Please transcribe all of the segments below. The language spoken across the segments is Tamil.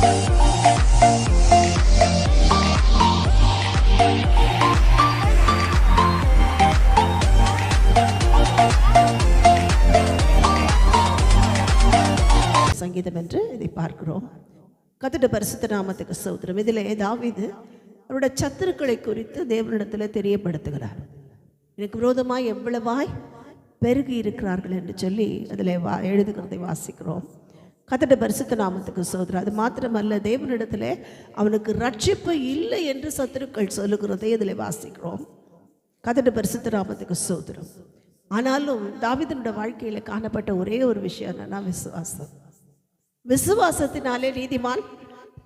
சங்கீதம் என்று இதை பார்க்கிறோம். கர்த்தருடைய பரிசுத்த நாமத்துக்கு ஸ்தோத்திரம். இதிலே தாவீது அவருடைய சத்துருக்களை குறித்து தேவனிடத்தில் தெரியப்படுத்துகிறார். எனக்கு விரோதமாய் எவ்வளவாய் பெருகி இருக்கிறார்கள் என்று சொல்லி அதில் எழுதுகிறதை வாசிக்கிறோம். கர்த்தருடைய பரிசுத்த நாமத்துக்கு ஸ்தோத்திரம். அது மாத்திரமல்ல, தேவனிடத்தில் அவனுக்கு ரட்சிப்பு இல்லை என்று சத்துருக்கள் சொல்லுகிறதை இதில் வாசிக்கிறோம். கர்த்தருடைய பரிசுத்த நாமத்துக்கு ஸ்தோத்திரம். ஆனாலும் தாவீதினுடைய வாழ்க்கையில் காணப்பட்ட ஒரே ஒரு விஷயம் என்னன்னா விசுவாசம். விசுவாசத்தினாலே நீதிமான்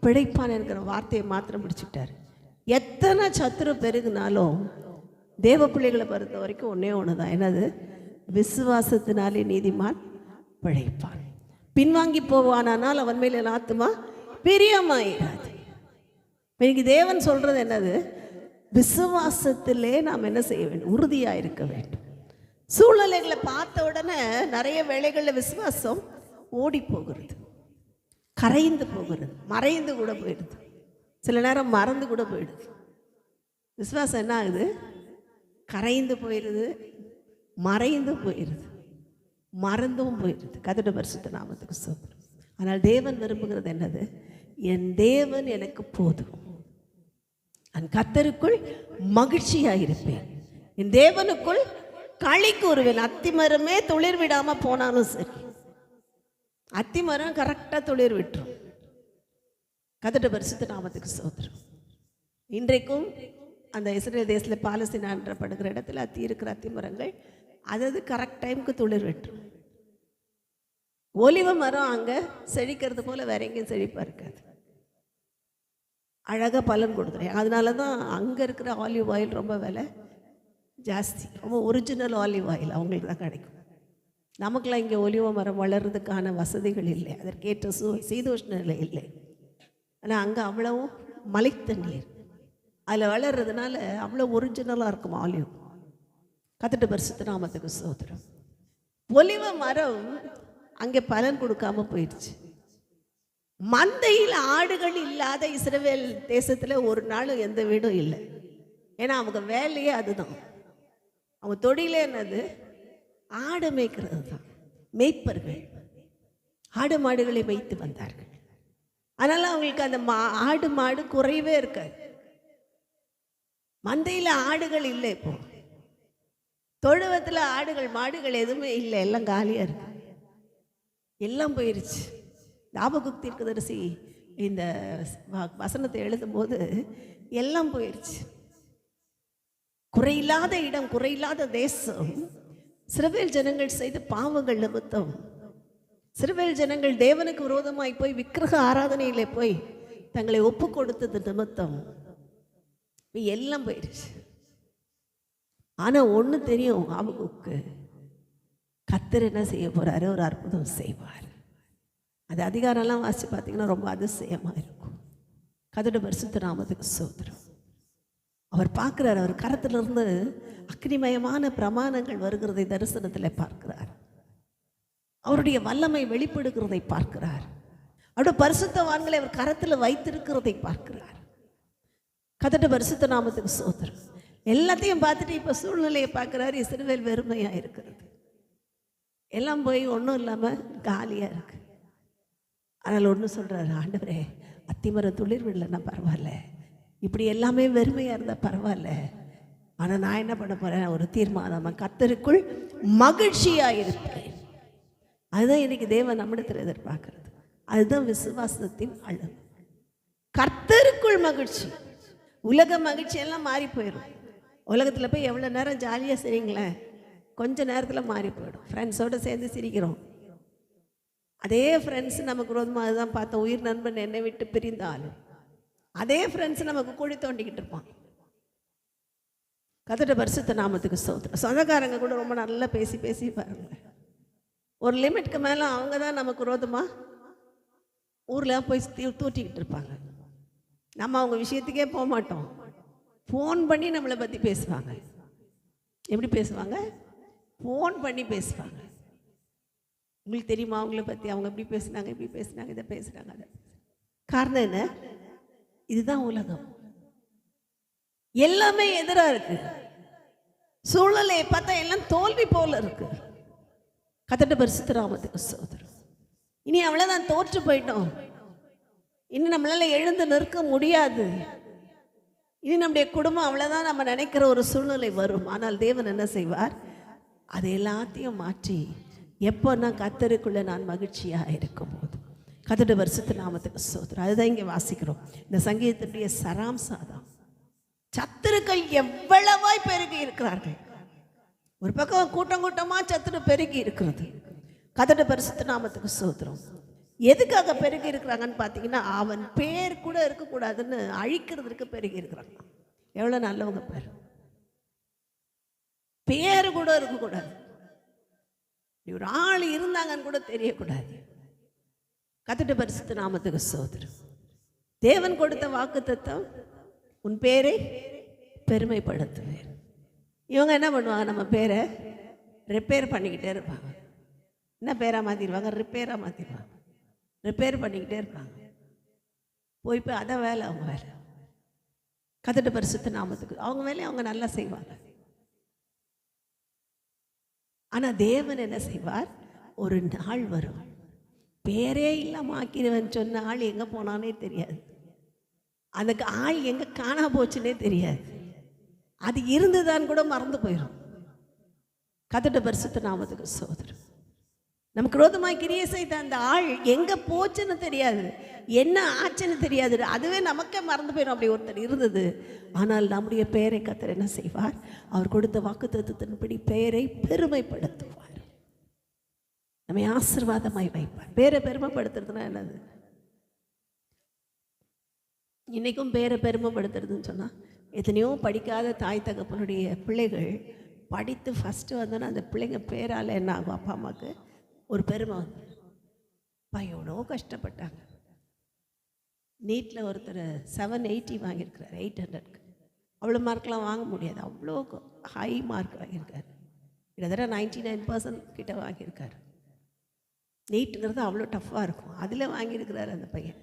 பிழைப்பான் என்கிற வார்த்தையை மாத்திரம் முடிச்சுட்டார். எத்தனை சத்துரு பெருகினாலும் தேவ பிள்ளைகளை பொறுத்த வரைக்கும் ஒன்றே ஒன்று தான், என்னது? விசுவாசத்தினாலே நீதிமான் பிழைப்பான். பின்வாங்கி போவானால் அவன் மேலே ஆத்துமா பிரியமாயிராது. இன்னைக்கு தேவன் சொல்றது என்னது? விசுவாசத்திலே நாம் என்ன செய்ய வேண்டும்? உறுதியாக இருக்க வேண்டும். சூழ்நிலைகளை பார்த்த உடனே நிறைய வேளைகளில் விசுவாசம் ஓடி போகிறது, கரைந்து போகிறது, மறைந்து கூட போயிடுது, சில நேரம் மறந்து கூட போயிடுது. விசுவாசம் என்ன ஆகுது? கரைந்து போயிடுது, மறைந்து போயிடுது, மறந்தும் போயிடுது. கர்த்தருடைய பரிசுத்த நாமத்துக்கு ஸ்தோத்திரம். ஆனால் தேவன் விரும்புகிறது என்னது? என் தேவன் எனக்கு போதும், நான் கர்த்தருக்குள் மகிழ்ச்சியாயிருப்பேன், என் தேவனுக்குள் களி கூறுவேன். அத்திமரமே துளிர் விடாமல் போனாலும் சரி, அத்திமரம் கரெக்டாக துளிர் விட்டுரும். கர்த்தருடைய பரிசுத்த நாமத்துக்கு ஸ்தோத்திரம். இன்றைக்கும் அந்த இஸ்ரேல் தேசத்தில் பாலஸ்தீனா என்றப்படுகிற இடத்துல இருக்கிற அத்திமரங்கள் அதாவது கரெக்ட் டைமுக்கு துளிர் விட்டுரும். ஒலிவ மரம் அங்கே செழிக்கிறது போல வேற எங்கேயும் செழிப்பாக இருக்காது, அழகாக பலன் கொடுத்துறேன். அதனால தான் அங்கே இருக்கிற ஆலிவ் ஆயில் ரொம்ப விலை ஜாஸ்தி, ரொம்ப ஒரிஜினல் ஆலிவ் ஆயில் அவங்களுக்கு தான் கிடைக்கும். நமக்கெல்லாம் இங்கே ஒலிவ மரம் வளர்கிறதுக்கான வசதிகள் இல்லை, அதற்கேற்ற சீதோஷ்ண நிலை இல்லை. ஆனால் அங்கே அவ்வளவும் மலை தண்ணீர் அதில் வளர்றதுனால அவ்வளோ ஒரிஜினலாக இருக்கும் ஆலிவ். கர்த்தருடைய பரிசுத்த நாமத்துக்கு ஸ்தோத்திரம். ஒலிவ மரம் அங்கே பலன் கொடுக்காம போயிடுச்சு. மந்தையில் ஆடுகள் இல்லாத இஸ்ரவேல் தேசத்தில் ஒரு நாளும் எந்த வீடும் இல்லை. ஏன்னா அவங்க வேலையே அதுதான், அவங்க தொழிலே என்னது? ஆடு மேய்க்கிறது தான். மேய்ப்பர்கள் ஆடு மாடுகளை மேய்த்து வந்தார்கள். அதனால அவங்களுக்கு அந்த ஆடு மாடு குறைவே இருக்காது. மந்தையில் ஆடுகள் இல்லை, இப்போ தொழுவத்தில் ஆடுகள் மாடுகள் எதுவுமே இல்லை, எல்லாம் காலியாக இருக்கு, எல்லாம் போயிருச்சு. ஞாபகம் தீர்க்கதரிசி இந்த வசனத்தை எழுதும்போது எல்லாம் போயிருச்சு. குறையில்லாத இடம், குறையில்லாத தேசம். இஸ்ரவேல் ஜனங்கள் செய்த பாவங்கள் நிமித்தம், இஸ்ரவேல் ஜனங்கள் தேவனுக்கு விரோதமாய் போய் விக்கிரக ஆராதனையிலே போய் தங்களை ஒப்பு கொடுத்தது நிமித்தம் எல்லாம் போயிடுச்சு. ஆனா ஒண்ணு தெரியும், ஆபகுக்கு கர்த்தர் என்ன செய்ய போறாரு? ஒரு அற்புதம் செய்வார். அது அதிகாரம்லாம் வாசிச்சு பார்த்தீங்கன்னா ரொம்ப அதிசயமா இருக்கும். கர்த்தருடைய பரிசுத்த நாமத்துக்கு ஸ்தோத்திரம். அவர் பார்க்கிறார், அவர் கரத்திலிருந்து அக்னிமயமான பிரமாணங்கள் வருகிறதை தரிசனத்தில் பார்க்கிறார். அவருடைய வல்லமை வெளிப்படுகிறதை பார்க்கிறார். அவருடைய பரிசுத்தவான்களை அவர் கரத்தில் வைத்திருக்கிறதை பார்க்கிறார். கர்த்தருடைய பரிசுத்த நாமத்துக்கு ஸ்தோத்திரம். எல்லாத்தையும் பார்த்துட்டு இப்போ சூழ்நிலையை பார்க்குறாரு. இஸ்ரவேல் வெறுமையாக இருக்கிறது, எல்லாம் போய் ஒன்றும் இல்லாமல் காலியாக இருக்கு. அதனால் ஒன்று சொல்கிறாரு, ஆண்டவரே அத்திமரம் துளிர் விடலைன்னா பரவாயில்ல, இப்படி எல்லாமே வெறுமையாக இருந்தால் பரவாயில்ல, ஆனால் நான் என்ன பண்ண போகிறேன்? ஒரு தீர்மானம், கர்த்தருக்குள் மகிழ்ச்சியாக இருப்பேன். அதுதான் இன்னைக்கு தேவன் நம்மிடத்தில் எதிர்பார்க்கிறது. அதுதான் விசுவாசத்தின் அளவு. கர்த்தருக்குள் மகிழ்ச்சி. உலக மகிழ்ச்சி எல்லாம் மாறி போயிடும். உலகத்தில் போய் எவ்வளோ நேரம் ஜாலியாக சிரிங்களேன், கொஞ்ச நேரத்தில் மாறி போயிடும். ஃப்ரெண்ட்ஸோடு சேர்ந்து சிரிக்கிறோம், அதே ஃப்ரெண்ட்ஸ் நமக்கு விரோதமாக அதுதான் பார்த்தோம். உயிர் நண்பன் என்னை விட்டு பிரிந்தாலும் அதே ஃப்ரெண்ட்ஸ் நமக்கு குழி தோண்டிக்கிட்டு இருப்பான். கர்த்தருடைய பரிசுத்த நாமத்துக்கு ஸ்தோத்திரம். சொந்தக்காரங்க கூட ரொம்ப நல்லா பேசி பேசி பாருங்க, ஒரு லிமிட்க்கு மேலே அவங்க தான் நமக்கு விரோதமாக ஊரில் போய் தூட்டிக்கிட்டு இருப்பாங்க. நம்ம அவங்க விஷயத்துக்கே போக மாட்டோம், ஃபோன் பண்ணி நம்மளை பற்றி பேசுவாங்க. எப்படி பேசுவாங்க? ஃபோன் பண்ணி பேசுவாங்க. உங்களுக்கு தெரியுமா அவங்கள பற்றி? அவங்க எப்படி பேசுனாங்க, இப்படி பேசுனாங்க, இதை பேசுகிறாங்க, அதை. காரணம் என்ன? இதுதான் உலகம். எல்லாமே எதிராக இருக்கு. சூழ்நிலையை பார்த்தா எல்லாம் தோல்வி போல இருக்கு. கர்த்தருடைய பரிசுத்த நாமத்துக்கு ஸ்தோத்திரம். இனி அவ்வளவுதான், தோற்று போயிட்டோம். இனி நம்மளால எழுந்து நிற்க முடியாது. இனி நம்முடைய குடும்பம் அவ்வளவுதான் நம்ம நினைக்கிற ஒரு சூழ்நிலை வரும். ஆனால் தேவன் என்ன செய்வார்? அதை எல்லாத்தையும் மாற்றி, எப்போ நான் கர்த்தருக்குள்ள நான் மகிழ்ச்சியா இருக்கும் போது. கர்த்தருடைய பரிசுத்த நாமத்துக்கு ஸ்தோத்திரம். அதுதான் இங்கே வாசிக்கிறோம். இந்த சங்கீதத்துடைய சராம்சாதான். சத்துருக்கள் எவ்வளவாய் பெருகி இருக்கிறார்கள். ஒரு பக்கம் கூட்டம் கூட்டமா சத்துரு பெருகி இருக்கிறது. கர்த்தருடைய பரிசுத்த நாமத்துக்கு ஸ்தோத்திரம். எதுக்காக பெருகி இருக்கிறாங்கன்னு பார்த்தீங்கன்னா, அவன் பேர் கூட இருக்கக்கூடாதுன்னு அழிக்கிறதுக்கு பெருகி இருக்கிறாங்க. எவ்வளோ நல்லவங்க பேர், பேரு கூட இருக்கக்கூடாது. ஒரு ஆள் இருந்தாங்கன்னு கூட தெரியக்கூடாது. கர்த்தருடைய பரிசுத்த நாமத்துக்கு ஸ்தோத்திரம். தேவன் கொடுத்த வாக்குத்தத்தம், உன் பேரை பெருமைப்படுத்துவேன். இவங்க என்ன பண்ணுவாங்க? நம்ம பேரை ரிப்பேர் பண்ணிக்கிட்டே இருப்பாங்க. என்ன பேராக மாற்றிடுவாங்க? ரிப்பேராக மாற்றிடுவாங்க. ரிப்பேர் பண்ணிக்கிட்டே இருப்பாங்க. போய் அதான் வேலை, அவங்க வேலை. கர்த்தருடைய பரிசுத்த நாமத்துக்கு அவங்க வேலையை அவங்க நல்லா செய்வாங்க. ஆனால் தேவன் என்ன செய்வார்? ஒரு நாள் வரும், பேரே இல்லாமல் ஆக்கிடுவேன் சொன்ன ஆள் எங்கே போனானே தெரியாது. அதுக்கு ஆள் எங்கே காணா போச்சுன்னே தெரியாது. அது இருந்துதான் கூட மறந்து போயிடும். கர்த்தருடைய பரிசுத்த நாமத்துக்கு ஸ்தோத்திரம். நமக்கு விரோதமாய் கிரியை செய்த அந்த ஆள் எங்கே போச்சுன்னு தெரியாது, என்ன ஆச்சுன்னு தெரியாது. அதுவே நமக்கே மறந்து போயிடும். அப்படி ஒருத்தர் இருந்தது. ஆனால் நம்முடைய பெயரை கர்த்தர் என்ன செய்வார்? அவர் கொடுத்த வாக்குத்தத்தத்தின்படி பெயரை பெருமைப்படுத்துவார். நம்மை ஆசீர்வாதமாய் வைப்பார். பேரை பெருமைப்படுத்துறதுனா என்னது? இன்னைக்கும் பேரை பெருமைப்படுத்துறதுன்னு சொன்னால், எத்தனையோ படிக்காத தாய் தகப்பனுடைய பிள்ளைகள் படித்து ஃபஸ்ட்டு வந்தோன்னா அந்த பிள்ளைங்க பேரால் என்ன ஆகும்? அப்பா அம்மாவுக்கு ஒரு பெருமை வந்து, எவ்வளோ கஷ்டப்பட்டாங்க. நீட்டில் ஒருத்தர் 780 வாங்கியிருக்கிறார், 800க்கு. அவ்வளோ மார்க்லாம் வாங்க முடியாது, அவ்வளோ ஹை மார்க் வாங்கியிருக்காரு. கிட்டத்தட்ட 99% கிட்ட வாங்கியிருக்காரு. நீட்டுங்கிறது அவ்வளோ டஃப்பாக இருக்கும். அதில் வாங்கியிருக்கிறாரு அந்த பையன்.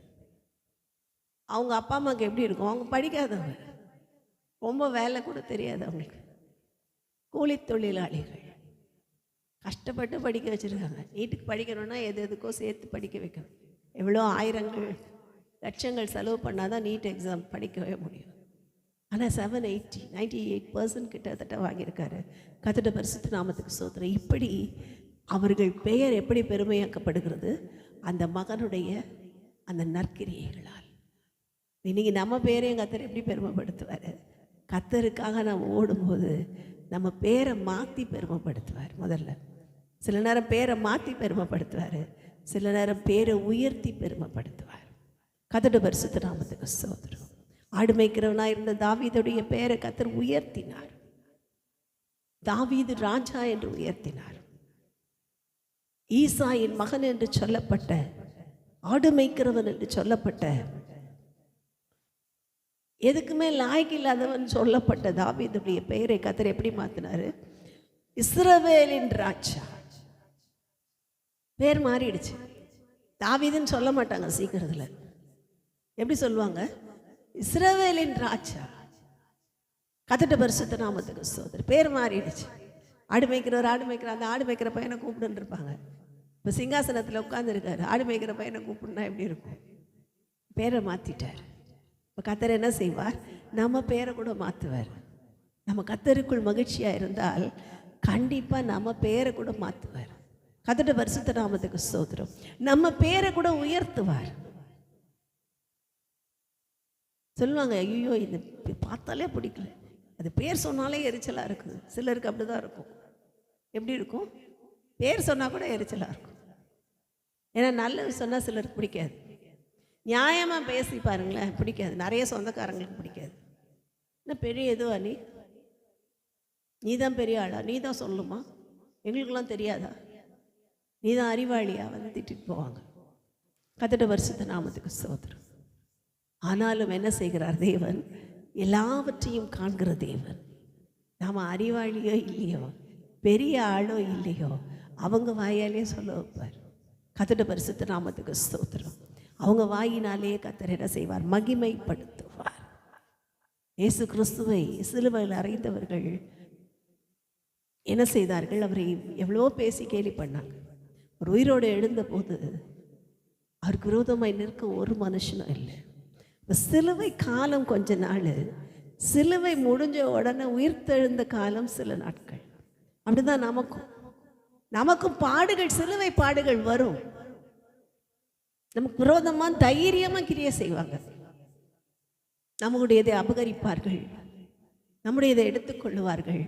அவங்க அப்பா அம்மாவுக்கு எப்படி இருக்கும்? அவங்க படிக்காதவங்க, ரொம்ப வேலை கூட தெரியாது அவங்களுக்கு, கூலி தொழிலாளிகள். கஷ்டப்பட்டு படிக்க வச்சுருக்காங்க. நீட்டுக்கு படிக்கணும்னா எதுக்கோ சேர்த்து படிக்க வைக்கணும். எவ்வளோ ஆயிரங்கள் லட்சங்கள் செலவு பண்ணால் தான் நீட் எக்ஸாம் படிக்கவே முடியும். ஆனால் 780 98% கிட்டத்தட்ட வாங்கியிருக்காரு. கர்த்தருடைய பரிசுத்த நாமத்துக்கு ஸ்தோத்திரம். இப்படி அவர்கள் பெயர் எப்படி பெருமையாக்கப்படுகிறது? அந்த மகனுடைய அந்த நற்கிரியைகளால். இன்னைக்கு நம்ம பேரையும் கர்த்தர் எப்படி பெருமைப்படுத்துவார்? கர்த்தருக்காக நம்ம ஓடும்போது நம்ம பேரை மாற்றி பெருமைப்படுத்துவார். முதல்ல சில நேரம் பேரை மாற்றி பெருமைப்படுத்துவார், சில நேரம் பேரை உயர்த்தி பெருமைப்படுத்துவார். கர்த்தருடைய பரிசுத்த நாமத்துக்கு ஸ்தோத்திரம். ஆடு மேய்க்கிறவனாக இருந்த தாவீதுடைய பெயரை கர்த்தர் உயர்த்தினார். தாவீது ராஜா என்று உயர்த்தினார். ஈசாயின் மகன் என்று சொல்லப்பட்ட, ஆடு மேய்க்கிறவன் என்று சொல்லப்பட்ட, எதுக்குமே லாய்க்கு இல்லாதவன் சொல்லப்பட்ட தாவீதுடைய பெயரை கர்த்தர் எப்படி மாற்றினார்? இஸ்ரவேலின் ராஜா. பேர் மாறிடுச்சு. தாவீதுன்னு சொல்ல மாட்டாங்க சீக்கிரத்தில். எப்படி சொல்லுவாங்க? இஸ்ரவேலின் ராஜா. கர்த்தருடைய பரிசுத்த நாமத்துக்கு ஸ்தோத்திரம். பேர் மாறிடுச்சு. ஆடு மேய்க்கிறவர் ஆடு மேய்க்கிற, அந்த ஆடு மேய்க்கிற பையனை கூப்பிடுன்னு இருப்பாங்க. இப்போ சிங்காசனத்தில் உட்காந்துருக்காரு, ஆடு மேய்க்கிற பையனை கூப்பிடுனா எப்படி இருக்கும்? பேரை மாற்றிட்டார். இப்போ கர்த்தர் என்ன செய்வார்? நம்ம பேரை கூட மாற்றுவார். நம்ம கர்த்தருக்குள் மகிழ்ச்சியாக இருந்தால் கண்டிப்பாக நம்ம பேரை கூட மாற்றுவார். கர்த்தருடைய பரிசுத்த நாமத்துக்கு ஸ்தோத்திரம். நம்ம பேரை கூட உயர்த்துவார். சொல்லுவாங்க, ஐயோ இந்த பார்த்தாலே பிடிக்கல, அது பேர் சொன்னாலே எரிச்சலாக இருக்குது. சிலருக்கு அப்படி தான் இருக்கும். எப்படி இருக்கும்? பேர் சொன்னால் கூட எரிச்சலாக இருக்கும். ஏன்னா நல்லது சொன்னால் சிலருக்கு பிடிக்காது. நியாயமாக பேசி பாருங்களேன், பிடிக்காது. நிறைய சொந்தக்காரங்களுக்கு பிடிக்காது. என்ன பெரிய எதுவா நீ தான் பெரிய ஆளா, நீ தான் சொல்லுமா, எங்களுக்கெல்லாம் தெரியாதா, நீ தான் அறிவாளியா வந்து திட்டிட்டு போவாங்க. கர்த்தருடைய பரிசுத்த நாமத்துக்கு ஸ்தோத்திரம். ஆனாலும் என்ன செய்கிறார் தேவன்? எல்லாவற்றையும் காண்கிற தேவன். நாம் அறிவாளியோ இல்லையோ, பெரிய ஆளோ இல்லையோ, அவங்க வாயாலே சொல்ல வைப்பார். கர்த்தருடைய பரிசுத்த நாமத்துக்கு ஸ்தோத்திரம். அவங்க வாயினாலே கர்த்தர் என்ன செய்வார்? மகிமைப்படுத்துவார். இயேசு கிறிஸ்துவை சிலுவையில் அறைந்தவர்கள் என்ன செய்தார்கள்? அவரை எவ்வளோ பேசி கேலி பண்ணாங்க. ஒரு உயிரோடு எழுந்தபோது அவருக்கு விரோதமாய் நிற்க ஒரு மனுஷனும் இல்லை. இப்போ சிலுவை காலம் கொஞ்ச நாள், சிலுவை முடிஞ்ச உடனே உயிர்த்தெழுந்த காலம் சில நாட்கள். அப்படிதான் நமக்கும் பாடுகள், சிலுவை பாடுகள் வரும். நமக்கு விரோதமாக தைரியமாக கிரியை செய்வாங்க. நம்முடையதை அபகரிப்பார்கள், நம்முடையதை எடுத்துக்கொள்ளுவார்கள்,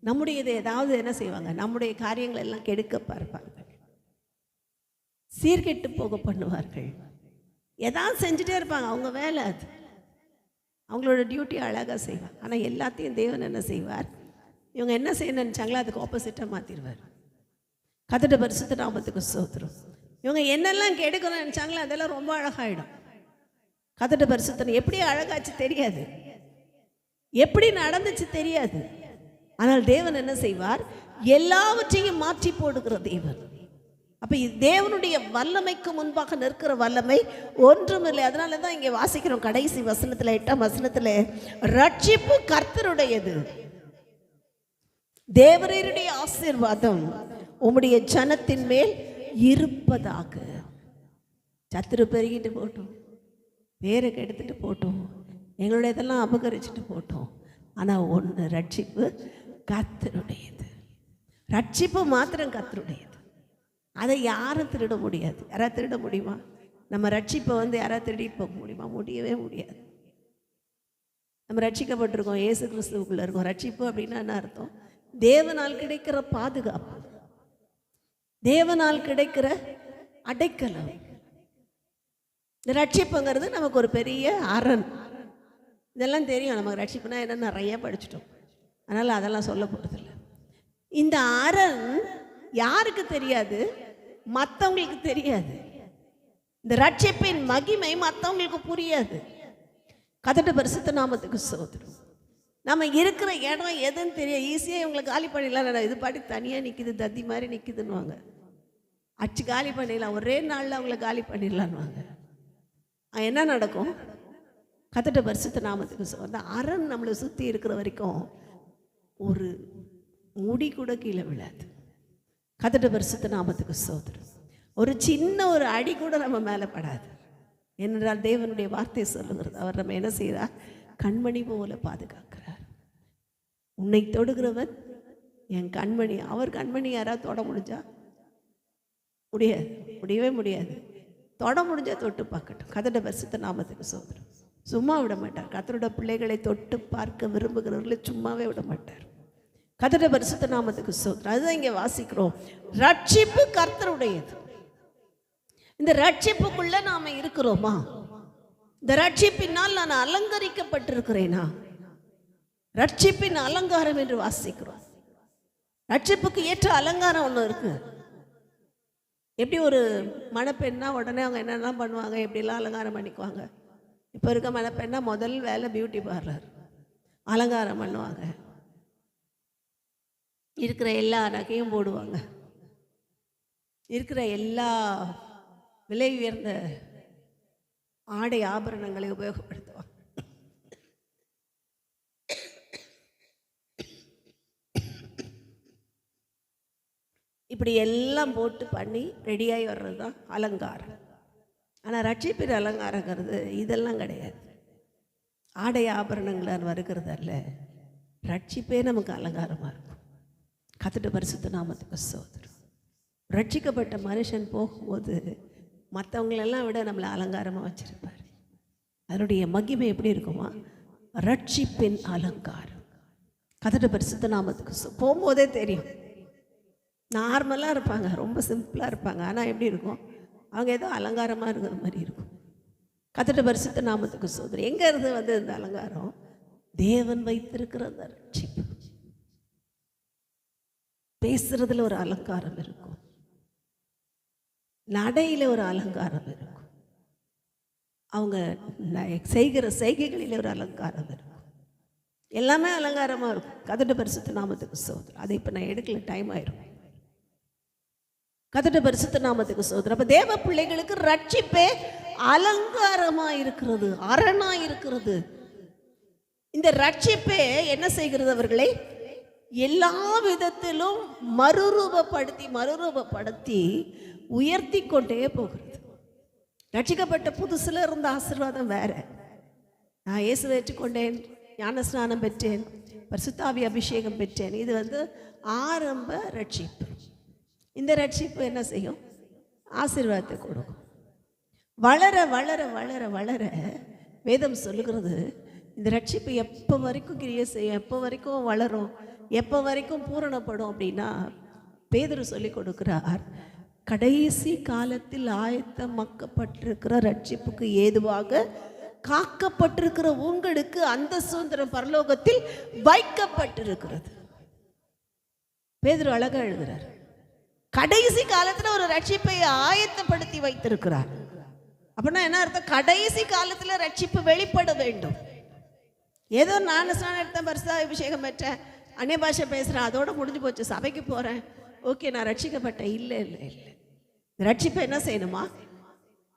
நம்முடையதை ஏதாவது என்ன செய்வாங்க? நம்முடைய காரியங்கள் எல்லாம் கெடுக்க பார்ப்பார்கள், சீர்கெட்டு போக பண்ணுவார்கள், ஏதாவது செஞ்சுட்டே இருப்பாங்க. அவங்க வேலை அது, அவங்களோட டியூட்டி அழகாக செய்வாங்க. ஆனால் எல்லாத்தையும் தேவன் என்ன செய்வார்? இவங்க என்ன செய்ய நினச்சாங்களோ அதுக்கு ஆப்போசிட்டாக மாற்றிடுவார். கர்த்தருடைய பரிசுத்த நாமத்துக்கு ஸ்தோத்திரம். இவங்க என்னெல்லாம் கெடுக்கணும்னு நினச்சாங்களோ அதெல்லாம் ரொம்ப அழகாயிடும். கர்த்தருடைய பரிசுத்தம் எப்படி அழகாச்சு தெரியாது, எப்படி நடந்துச்சு தெரியாது. ஆனால் தேவன் என்ன செய்வார்? எல்லாவற்றையும் மாற்றி போடுகிற தேவன். அப்போ தேவனுடைய வல்லமைக்கு முன்பாக நிற்கிற வல்லமை ஒன்றுமில்லை. அதனால தான் இங்கே வாசிக்கிறோம் கடைசி வசனத்தில், 8ஆம் வசனத்தில், ரட்சிப்பு கர்த்தருடையது, தேவரீருடைய ஆசீர்வாதம் உம்முடைய ஜனத்தின் மேல் இருப்பதாக. சத்துரு பெருகிட்டு போட்டோம், பேரை கெடுத்துட்டு போட்டோம், எங்களுடைய இதெல்லாம் அபகரிச்சுட்டு போட்டோம். ஆனால் ஒன்று, ரட்சிப்பு கர்த்தருடையது. ரட்சிப்பு மாத்திரம் கர்த்தருடையது. அதை யாரும் திருட முடியாது. யாராவது திருட முடியுமா? நம்ம ரட்சிப்பை யாராவது திருடிட்டு போக முடியுமா? முடியவே முடியாது. நம்ம ரட்சிக்கப்பட்டிருக்கோம், இயேசு கிறிஸ்துவுக்குள்ளே இருக்கோம். ரட்சிப்பு அப்படின்னா என்ன அர்த்தம்? தேவனால் கிடைக்கிற பாதுகாப்பு, தேவனால் கிடைக்கிற அடைக்கலம். இந்த ரட்சிப்புங்கிறது நமக்கு ஒரு பெரிய அரண். இதெல்லாம் தெரியும் நமக்கு. ரட்சிப்புனா என்ன நிறைய படிச்சுட்டோம், அதனால் அதெல்லாம் சொல்ல போகிறதில்ல. இந்த அரண் யாருக்கு தெரியாது? மற்றவங்களுக்கு தெரியாது. இந்த ரட்சிப்பின் மகிமை மற்றவங்களுக்கு புரியாது. கர்த்தருடைய பரிசுத்த நாமத்துக்கு ஸ்தோத்திரம். நம்ம இருக்கிற இடம் எதுன்னு தெரியும். ஈஸியாக இவங்களை காலி பண்ணிடலாம். இது பாட்டு தனியாக நிற்கிது, தத்தி மாதிரி நிற்கிதுன்னுவாங்க. அச்சு காலி பண்ணிடலாம், ஒரே நாளில் அவங்கள காலி பண்ணிடலான்னுவாங்க. என்ன நடக்கும்? கர்த்தருடைய பரிசுத்த நாமத்துக்கு அந்த அரண் நம்மளை சுற்றி இருக்கிற வரைக்கும் ஒரு முடி கூட கீழே விழாது. கர்த்தருடைய பரிசுத்த நாமத்துக்கு ஸ்தோத்திரம். ஒரு சின்ன ஒரு அடி கூட நம்ம மேலே படாது. ஏனென்றால் தேவனுடைய வார்த்தை சொல்லுகிறது, அவர் நம்ம என்ன செய்கிறார்? கண்மணி போல பாதுகாக்கிறார். உன்னை தொடுகிறவன் என் கண்மணி. அவர் கண்மணி யாராவது தொட முடிஞ்சா? முடியாது, முடியவே முடியாது. தொட முடிஞ்சால் தொட்டு பார்க்கட்டும். கர்த்தருடைய பரிசுத்த நாமத்துக்கு ஸ்தோத்திரம். சும்மா விட மாட்டார். கர்த்தருடைய பிள்ளைகளை தொட்டு பார்க்க விரும்புகிறவர்களை சும்மாவே விட மாட்டார். கர்த்தருடைய பரிசுத்த நாமத்துக்கு ஸ்தோத்திரம். அதுதான் இங்கே வாசிக்கிறோம், ரட்சிப்பு கர்த்தருடையது. இந்த ரட்சிப்புக்குள்ள நாம இருக்கிறோமா? இந்த ரட்சிப்பினால் நான் அலங்கரிக்கப்பட்டிருக்கிறேனா? ரட்சிப்பின் அலங்காரம் என்று வாசிக்கிறோம். ரட்சிப்புக்கு ஏற்ற அலங்காரம் ஒன்று இருக்கு. எப்படி ஒரு மணப்பெண்ணா உடனே அவங்க என்னெல்லாம் பண்ணுவாங்க, எப்படிலாம் அலங்காரம் பண்ணிக்குவாங்க. இப்போ இருக்க மணப்பெண்ணா முதல் வேலை பியூட்டி பார்லர், அலங்காரம் பண்ணுவாங்க. இருக்கிற எல்லா நகையும் போடுவாங்க, இருக்கிற எல்லா விலை உயர்ந்த ஆடை ஆபரணங்களை உபயோகப்படுத்துவாங்க. இப்படி எல்லாம் போட்டு பண்ணி ரெடியாகி வர்றது தான் அலங்காரம். ஆனால் ரட்சிப்பின் அலங்காரங்கிறது இதெல்லாம் கிடையாது. ஆடை ஆபரணங்களால் வருகிறது அல்ல, ரட்சிப்பே நமக்கு அலங்காரமாக இருக்கும். கர்த்தருடைய பரிசுத்த நாமத்துக்கு ஸ்தோத்திரம். ரட்சிக்கப்பட்ட மனுஷன் போகும்போது மற்றவங்களெல்லாம் விட நம்மளை அலங்காரமாக வச்சிருப்பார். அதனுடைய மகிமை எப்படி இருக்குமா? ரட்சிப்பின் அலங்காரம். கர்த்தருடைய பரிசுத்த நாமத்துக்கு போகும்போதே தெரியும். நார்மலாக இருப்பாங்க, ரொம்ப சிம்பிளாக இருப்பாங்க. ஆனால் எப்படி இருக்கும்? அவங்க ஏதோ அலங்காரமாக இருக்கிற மாதிரி இருக்கும். கர்த்தருடைய பரிசுத்த நாமத்துக்கு ஸ்தோத்திரம். எங்கே இருந்து இந்த அலங்காரம்? தேவன் வைத்திருக்கிற அந்த ரட்சிப்பு. பேசுறதுல ஒரு அலங்காரம் இருக்கும், நடையில ஒரு அலங்காரம் இருக்கும், அவங்க செய்கிற செய்கைகளில் ஒரு அலங்காரம் இருக்கும். எல்லாமே அலங்காரமாக இருக்கும். கர்த்தருடைய பரிசுத்த நாமத்துக்கு ஸ்தோத்திரம். அதை இப்போ நான் எடுக்கல, டைம் ஆயிரும். கர்த்தருடைய பரிசுத்த நாமத்துக்கு ஸ்தோத்திரம். அப்ப தேவ பிள்ளைகளுக்கு ரட்சிப்பே அலங்காரமா இருக்கிறது, அரணா இருக்கிறது. இந்த ரட்சிப்பே என்ன செய்கிறது? அவர்களை எல்லா விதத்திலும் மறுரூபப்படுத்தி உயர்த்தி கொண்டே போகிறது. ரட்சிக்கப்பட்ட புதுசுல இருந்த ஆசீர்வாதம் வேற. நான் இயேசுவை ஏற்றுக்கொண்டேன், ஞானஸ்நானம் பெற்றேன், பரிசுத்தாவி அபிஷேகம் பெற்றேன். இது ஆரம்ப ரட்சிப்பு. இந்த ரட்சிப்பு என்ன செய்யும்? ஆசீர்வாதத்தை கொடுக்கும். வளர வளர வளர வளர வேதம் சொல்லுகிறது, இந்த ரட்சிப்பு எப்போ வரைக்கும் கிரியை செய்யும், எப்போ வரைக்கும் வளரும், எப்போ வரைக்கும் பூரணப்படும் அப்படின்னா பேதுரு சொல்லி கொடுக்கிறார், கடைசி காலத்தில் ஆயத்தமாக்கப்பட்டிருக்கிற ரட்சிப்புக்கு ஏதுவாக காக்கப்பட்டிருக்கிற உங்களுக்கு அந்த சுதந்திரம் பரலோகத்தில் வைக்கப்பட்டிருக்கிறது. பேதுரு அழகா எழுதுறார், கடைசி காலத்துல ஒரு ரட்சிப்பை ஆயத்தப்படுத்தி வைத்திருக்கிறார். அப்படின்னா என்ன அர்த்தம்? கடைசி காலத்துல ரட்சிப்பு வெளிப்பட வேண்டும். ஏதோ நான் ஸ்நானம் எடுத்தேன், பரிசுத்த அபிஷேகம் பெற்றேன், அந்நிய பாஷை பேசுறேன், அதோட முடிஞ்சு போச்சு, சபைக்கு போறேன், ஓகே நான் ரட்சிக்கப்பட்டேன். இல்லை இல்லை இல்லை, ரட்சிப்பை என்ன செய்யணுமா?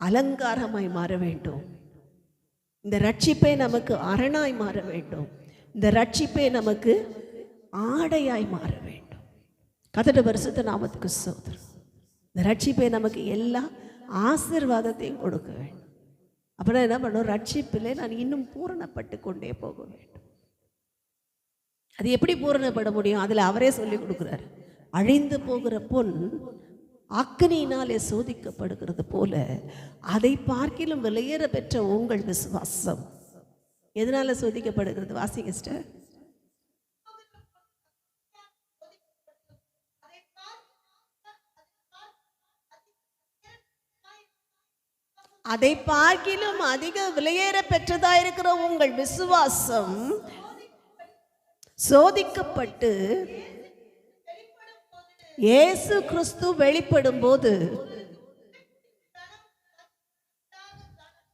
அலங்காரமாய் மாற வேண்டும். இந்த ரட்சிப்பை நமக்கு அரணாய் மாற வேண்டும். இந்த ரட்சிப்பை நமக்கு ஆடையாய் மாற வேண்டும். கர்த்தருடைய பரிசுத்த நாமத்துக்கு ஸ்தோத்திரம். இந்த ரட்சிப்பை நமக்கு எல்லா ஆசீர்வாதத்தையும் கொடுக்க வேண்டும். அப்புறம் என்ன பண்ணும்? ரட்சிப்பிலே நான் இன்னும் பூரணப்பட்டு கொண்டே போக வேண்டும். அது எப்படி பூரணப்பட முடியும்? அதில் அவரே சொல்லி கொடுக்குறாரு, அழிந்து போகிற பொன் அக்கினியினாலே சோதிக்கப்படுகிறது போல அதை பார்க்கிலும் விலையேற பெற்ற உங்கள் விசுவாசம் எதனால சோதிக்கப்படுகிறது? வாசிங்க சிஸ்டர். அதை பார்க்கிலும் அதிக விலையேற பெற்றதா இருக்கிற உங்கள் விசுவாசம் சோதிக்கப்பட்டு இயேசு கிறிஸ்து வெளிப்படும் போது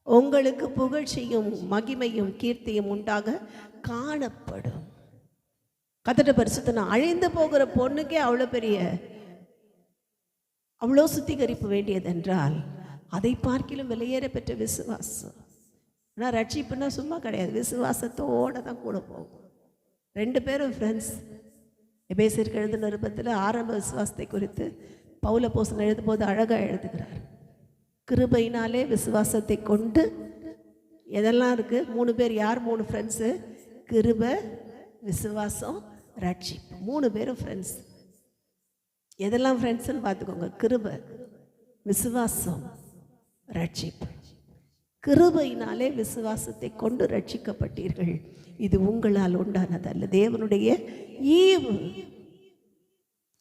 உங்களுக்கு புகழ்ச்சியும் மகிமையும் கீர்த்தியும் உண்டாக காணப்படும். கர்த்தருடைய பரிசுத்த அழிந்து போகிற பொண்ணுக்கே அவ்வளோ சுத்திகரிப்பு வேண்டியது என்றால் அதை பார்க்கிலும் விலையேற பெற்ற விசுவாசம். ஆனால் ரட்சிப்புன்னா சும்மா கிடையாது, விசுவாசத்தோடு தான் கூட போகும். 2 பேரும் ஃப்ரெண்ட்ஸ். எபேசியருக்கு எழுதின நிருபத்தில் ஆரம்ப விசுவாசத்தை குறித்து பவுல் அப்போஸ்தலன் எழுதும்போது அழகாக எழுதுகிறார். கிருபையினாலே விசுவாசத்தை கொண்டு எதெல்லாம் இருக்குது? 3 பேர். யார் 3 ஃப்ரெண்ட்ஸு? கிருபை, விசுவாசம், ரட்சிப்பு. 3 பேரும் ஃப்ரெண்ட்ஸ். எதெல்லாம் ஃப்ரெண்ட்ஸுன்னு பார்த்துக்கோங்க. கிருபை, விசுவாசம், ரட்சிப்பு. கிருபையினாலே விசுவாசத்தை கொண்டு ரட்சிக்கப்பட்டீர்கள், இது உங்களால் உண்டானதல்ல, தேவனுடைய ஈவு.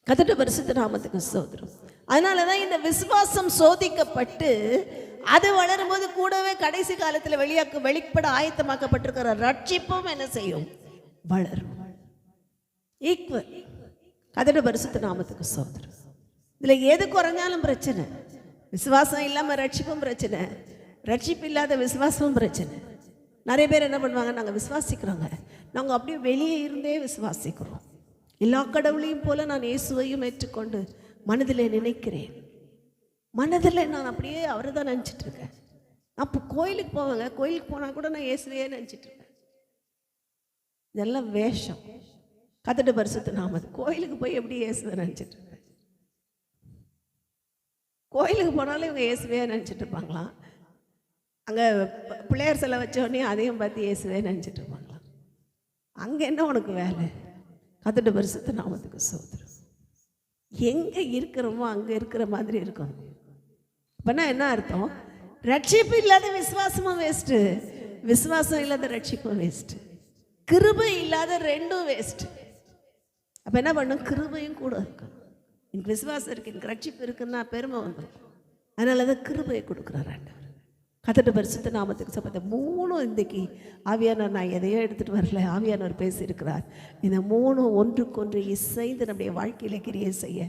கர்த்தருடைய பரிசுத்த நாமத்துக்கு ஸ்தோத்திரம். அதனாலதான் இந்த விசுவாசம் சோதிக்கப்பட்டு அது வளரும் போது கூடவே கடைசி காலத்தில் வெளிப்பட ஆயத்தமாக்கப்பட்டிருக்கிற ரட்சிப்பும் என்ன செய்யும்? வளரும். ஈக்குவல். கர்த்தருடைய பரிசுத்த நாமத்துக்கு ஸ்தோத்திரம். இதுல எது குறைஞ்சாலும் பிரச்சனை. விசுவாசம் இல்லாம ரட்சிப்பும் பிரச்சனை, ரட்சிப்பு இல்லாத விசுவாசமும் பிரச்சனை. நிறைய பேர் என்ன பண்ணுவாங்க, நாங்கள் விசுவாசிக்கிறோங்க, நாங்கள் அப்படியே வெளியே இருந்தே விசுவாசிக்கிறோம். எல்லா கடவுளையும் போல நான் இயேசுவையும் ஏற்றுக்கொண்டு மனதில் நினைக்கிறேன். மனதில் நான் அப்படியே அவரை தான் நினச்சிட்டு இருக்கேன். நான் இப்போ கோயிலுக்கு போவேங்க, கோயிலுக்கு போனால் கூட நான் இயேசுவையே நினச்சிட்டு இருக்கேன். இதெல்லாம் வேஷம். கர்த்தருடைய பரிசுத்த நாமம். கோயிலுக்கு போய் எப்படி இயேசுவை நினச்சிட்டு இருக்கேன்? கோயிலுக்கு போனாலும் இவங்க இயேசுவையே நினச்சிட்டு இருப்பாங்களாம். அங்கே பிள்ளையார் சிலை வச்சோடனே அதையும் பார்த்து இயேசுவே நினச்சிட்டு இருப்பாங்களாம். அங்கே என்ன உனக்கு வேலை? கர்த்தருடைய பரிசுத்த நாமத்துக்கு ஸ்தோத்திரம். எங்கே இருக்கிறோமோ அங்கே இருக்கிற மாதிரி இருக்கணும். அப்போனா என்ன அர்த்தம்? ரட்சிப்பு இல்லாத விசுவாசமும் வேஸ்ட்டு, விசுவாசம் இல்லாத ரட்சிப்பும் வேஸ்ட்டு, கிருபை இல்லாத ரெண்டும் வேஸ்ட்டு. அப்போ என்ன பண்ணும்? கிருபையும் கூட இருக்கும். எனக்கு விசுவாசம் இருக்கு, எனக்கு ரட்சிப்பு இருக்குன்னா பெருமை வந்துடும். அதனால தான் கிருபையை கொடுக்குறார் ஆண்டவர். கர்த்தருடைய பரிசுத்த நாமத்துக்கு சபை. 3 இன்றைக்கு ஆவியானவர், நான் எதையோ எடுத்துகிட்டு வரல, ஆவியானவர் பேசியிருக்கிறார். இந்த 3 ஒன்றுக்கொன்று இசைந்து நம்முடைய வாழ்க்கையில கிரியை செய்ய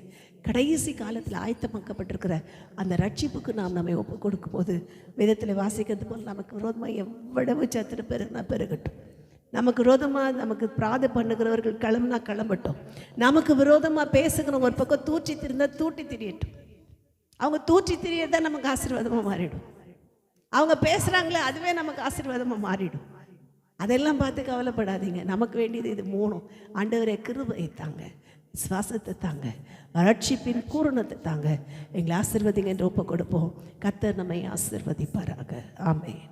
கடைசி காலத்தில் ஆயத்தமாக்கப்பட்டிருக்கிற அந்த ரட்சிப்புக்கு நாம் நம்மை ஒப்பு கொடுக்கும் போது வேதத்தில் வாசிக்கிறது போல் நமக்கு விரோதமாக எவ்வளவு சத்துரு பெருகுனா பெருகட்டும். நமக்கு விரோதமாக நமக்கு பிரார்த்தனை பண்ணுகிறவர்கள் கிளம்புனா கிளம்பட்டும். நமக்கு விரோதமாக பேசுகிறவங்க ஒரு பக்கம் தூற்றி திரிந்தால் தூட்டி திரியட்டும். அவங்க தூற்றி திரியதான் நமக்கு ஆசீர்வாதமாக மாறிடும். அவங்க பேசுகிறாங்களே அதுவே நமக்கு ஆசீர்வாதமாக மாறிடும். அதெல்லாம் பார்த்து கவலைப்படாதீங்க. நமக்கு வேண்டியது இது 3. ஆண்டவரே கிருபையை தாங்க, விசுவாசத்தை தாங்க, ரட்சிப்பின் பூரணத்தை தாங்க, எங்களை ஆசீர்வதிங்க என்று ஒப்பு கொடுப்போம். கர்த்தர் நம்மை ஆசீர்வதிப்பாராக. ஆமென்.